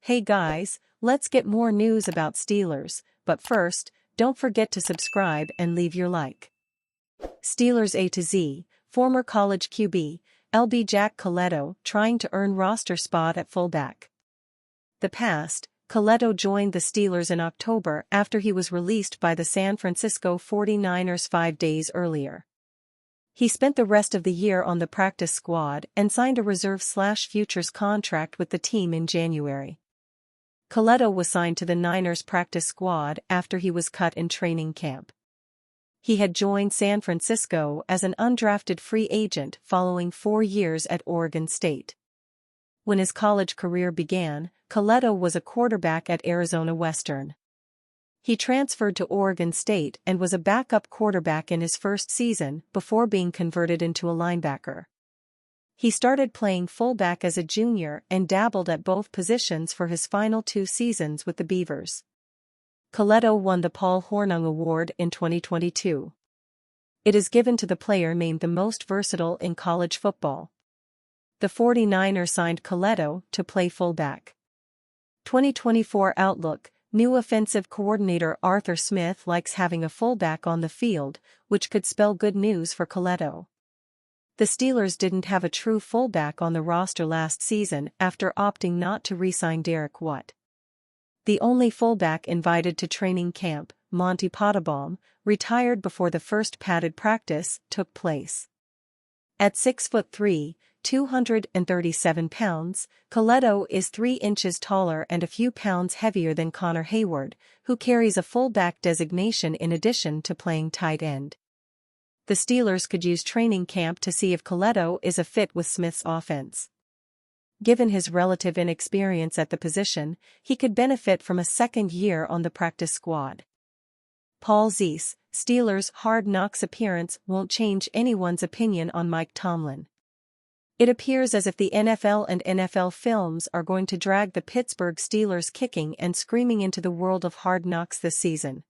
Hey guys, let's get more news about Steelers, but first, don't forget to subscribe and leave your like. Steelers A to Z, former college QB, LB Jack Colletto trying to earn roster spot at fullback. The past, Colletto joined the Steelers in October after he was released by the San Francisco 49ers 5 days earlier. He spent the rest of the year on the practice squad and signed a reserve/futures contract with the team in January. Colletto was signed to the Niners practice squad after he was cut in training camp. He had joined San Francisco as an undrafted free agent following 4 years at Oregon State. When his college career began, Colletto was a quarterback at Arizona Western. He transferred to Oregon State and was a backup quarterback in his first season before being converted into a linebacker. He started playing fullback as a junior and dabbled at both positions for his final 2 seasons with the Beavers. Colletto won the Paul Hornung Award in 2022. It is given to the player named the most versatile in college football. The 49ers signed Colletto to play fullback. 2024 Outlook: New offensive coordinator Arthur Smith likes having a fullback on the field, which could spell good news for Colletto. The Steelers didn't have a true fullback on the roster last season after opting not to re-sign Derek Watt. The only fullback invited to training camp, Monty Pottebaum, retired before the first padded practice took place. At 6'3", 237 pounds, Colletto is 3 inches taller and a few pounds heavier than Connor Hayward, who carries a fullback designation in addition to playing tight end. The Steelers could use training camp to see if Colletto is a fit with Smith's offense. Given his relative inexperience at the position, he could benefit from a second year on the practice squad. Paul Zeese: Steelers' Hard Knocks appearance won't change anyone's opinion on Mike Tomlin. It appears as if the NFL and NFL Films are going to drag the Pittsburgh Steelers kicking and screaming into the world of Hard Knocks this season.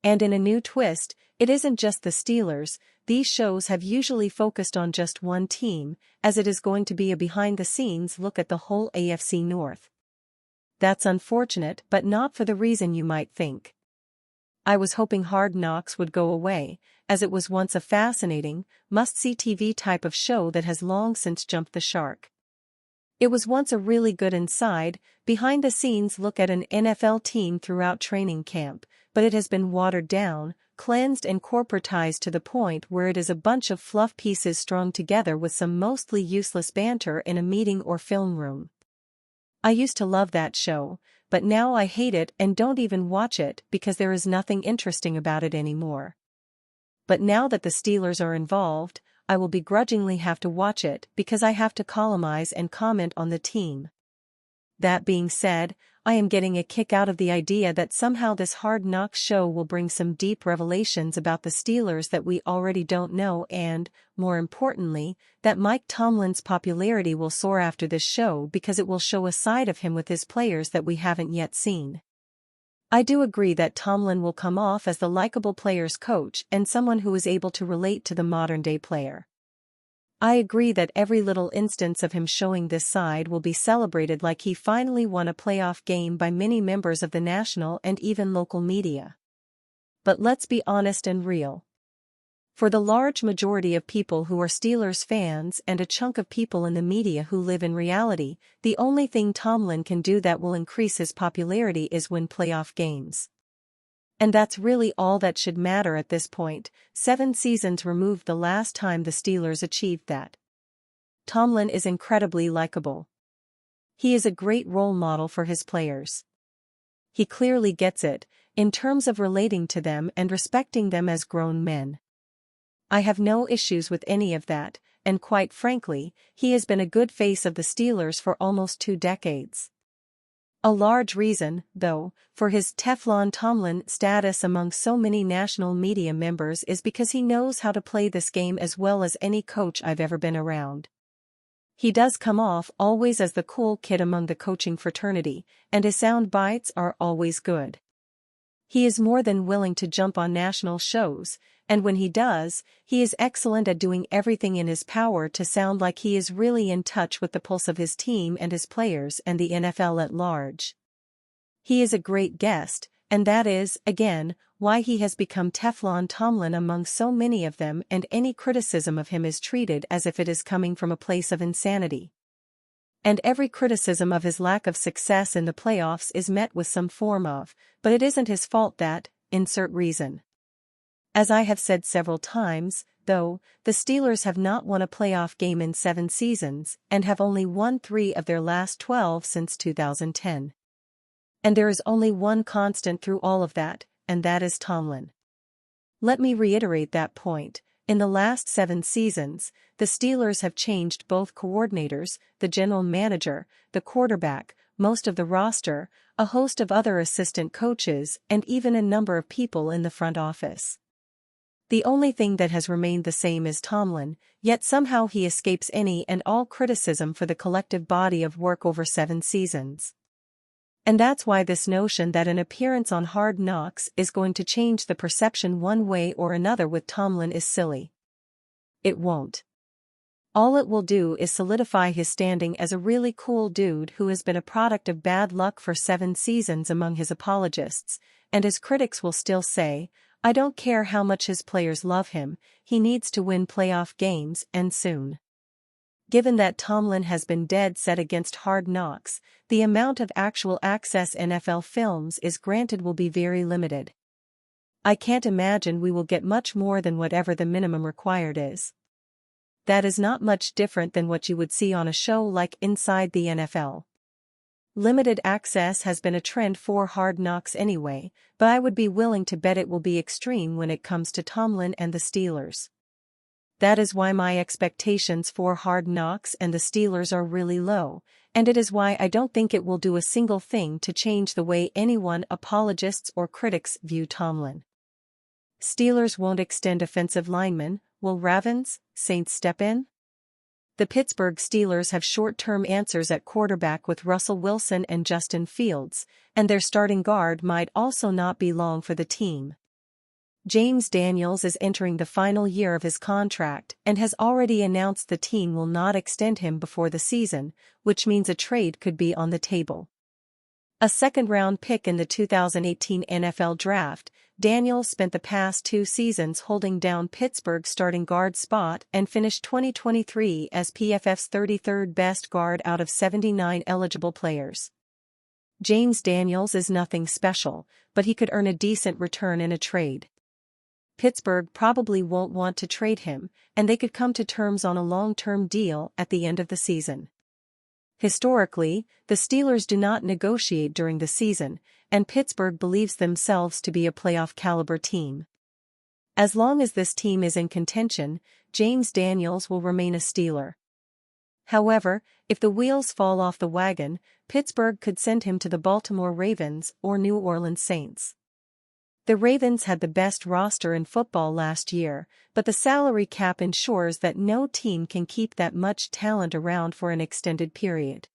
And in a new twist, it isn't just the Steelers. These shows have usually focused on just one team, as it is going to be a behind-the-scenes look at the whole AFC North. That's unfortunate, but not for the reason you might think. I was hoping Hard Knocks would go away, as it was once a fascinating, must-see TV type of show that has long since jumped the shark. It was once a really good inside, behind-the-scenes look at an NFL team throughout training camp, but it has been watered down, cleansed and corporatized to the point where it is a bunch of fluff pieces strung together with some mostly useless banter in a meeting or film room. I used to love that show, but now I hate it and don't even watch it because there is nothing interesting about it anymore. But now that the Steelers are involved, I will begrudgingly have to watch it because I have to columnize and comment on the team. That being said, I am getting a kick out of the idea that somehow this Hard Knocks show will bring some deep revelations about the Steelers that we already don't know and, more importantly, that Mike Tomlin's popularity will soar after this show because it will show a side of him with his players that we haven't yet seen. I do agree that Tomlin will come off as the likable players' coach and someone who is able to relate to the modern-day player. I agree that every little instance of him showing this side will be celebrated like he finally won a playoff game by many members of the national and even local media. But let's be honest and real. For the large majority of people who are Steelers fans and a chunk of people in the media who live in reality, the only thing Tomlin can do that will increase his popularity is win playoff games. And that's really all that should matter at this point, 7 seasons removed the last time the Steelers achieved that. Tomlin is incredibly likable. He is a great role model for his players. He clearly gets it, in terms of relating to them and respecting them as grown men. I have no issues with any of that, and quite frankly, he has been a good face of the Steelers for almost 2 decades. A large reason, though, for his Teflon Tomlin status among so many national media members is because he knows how to play this game as well as any coach I've ever been around. He does come off always as the cool kid among the coaching fraternity, and his sound bites are always good. He is more than willing to jump on national shows, and when he does, he is excellent at doing everything in his power to sound like he is really in touch with the pulse of his team and his players and the NFL at large. He is a great guest, and that is, again, why he has become Teflon Tomlin among so many of them, and any criticism of him is treated as if it is coming from a place of insanity. And every criticism of his lack of success in the playoffs is met with some form of, but it isn't his fault that, insert reason. As I have said several times, though, the Steelers have not won a playoff game in 7 seasons and have only won 3 of their last 12 since 2010. And there is only one constant through all of that, and that is Tomlin. Let me reiterate that point. In the last 7 seasons, the Steelers have changed both coordinators, the general manager, the quarterback, most of the roster, a host of other assistant coaches, and even a number of people in the front office. The only thing that has remained the same is Tomlin, yet somehow he escapes any and all criticism for the collective body of work over 7 seasons. And that's why this notion that an appearance on Hard Knocks is going to change the perception one way or another with Tomlin is silly. It won't. All it will do is solidify his standing as a really cool dude who has been a product of bad luck for 7 seasons among his apologists, and his critics will still say, I don't care how much his players love him, he needs to win playoff games, and soon. Given that Tomlin has been dead set against Hard Knocks, the amount of actual access NFL films is granted will be very limited. I can't imagine we will get much more than whatever the minimum required is. That is not much different than what you would see on a show like Inside the NFL. Limited access has been a trend for Hard Knocks anyway, but I would be willing to bet it will be extreme when it comes to Tomlin and the Steelers. That is why my expectations for Hard Knocks and the Steelers are really low, and it is why I don't think it will do a single thing to change the way anyone, apologists or critics, view Tomlin. Steelers won't extend offensive linemen. Will Ravens, Saints step in? The Pittsburgh Steelers have short-term answers at quarterback with Russell Wilson and Justin Fields, and their starting guard might also not be long for the team. James Daniels is entering the final year of his contract and has already announced the team will not extend him before the season, which means a trade could be on the table. A second-round pick in the 2018 NFL Draft, Daniels spent the past 2 seasons holding down Pittsburgh's starting guard spot and finished 2023 as PFF's 33rd best guard out of 79 eligible players. James Daniels is nothing special, but he could earn a decent return in a trade. Pittsburgh probably won't want to trade him, and they could come to terms on a long-term deal at the end of the season. Historically, the Steelers do not negotiate during the season, and Pittsburgh believes themselves to be a playoff-caliber team. As long as this team is in contention, James Daniels will remain a Steeler. However, if the wheels fall off the wagon, Pittsburgh could send him to the Baltimore Ravens or New Orleans Saints. The Ravens had the best roster in football last year, but the salary cap ensures that no team can keep that much talent around for an extended period.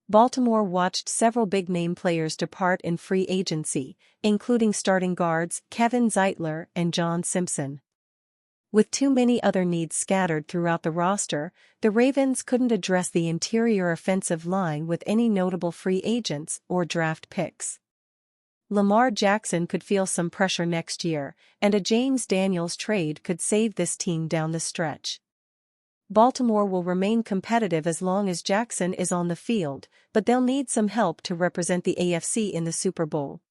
Baltimore watched several big-name players depart in free agency, including starting guards Kevin Zeitler and John Simpson. With too many other needs scattered throughout the roster, the Ravens couldn't address the interior offensive line with any notable free agents or draft picks. Lamar Jackson could feel some pressure next year, and a James Daniels trade could save this team down the stretch. Baltimore will remain competitive as long as Jackson is on the field, but they'll need some help to represent the AFC in the Super Bowl.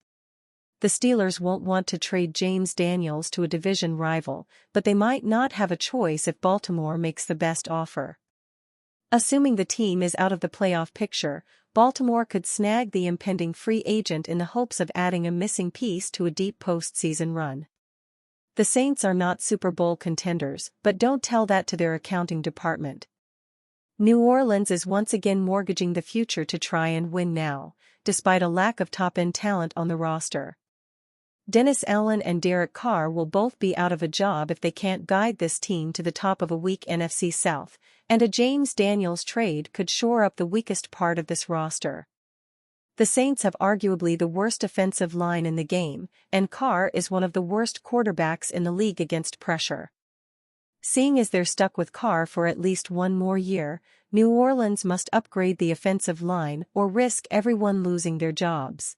The Steelers won't want to trade James Daniels to a division rival, but they might not have a choice if Baltimore makes the best offer. Assuming the team is out of the playoff picture, Baltimore could snag the impending free agent in the hopes of adding a missing piece to a deep postseason run. The Saints are not Super Bowl contenders, but don't tell that to their accounting department. New Orleans is once again mortgaging the future to try and win now, despite a lack of top-end talent on the roster. Dennis Allen and Derek Carr will both be out of a job if they can't guide this team to the top of a weak NFC South, and a James Daniels trade could shore up the weakest part of this roster. The Saints have arguably the worst offensive line in the game, and Carr is one of the worst quarterbacks in the league against pressure. Seeing as they're stuck with Carr for at least one more year, New Orleans must upgrade the offensive line or risk everyone losing their jobs.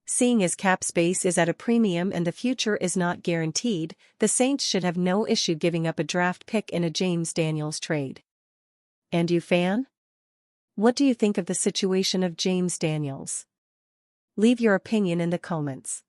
Seeing as cap space is at a premium and the future is not guaranteed, the Saints should have no issue giving up a draft pick in a James Daniels trade. And you, fan? What do you think of the situation of James Daniels? Leave your opinion in the comments.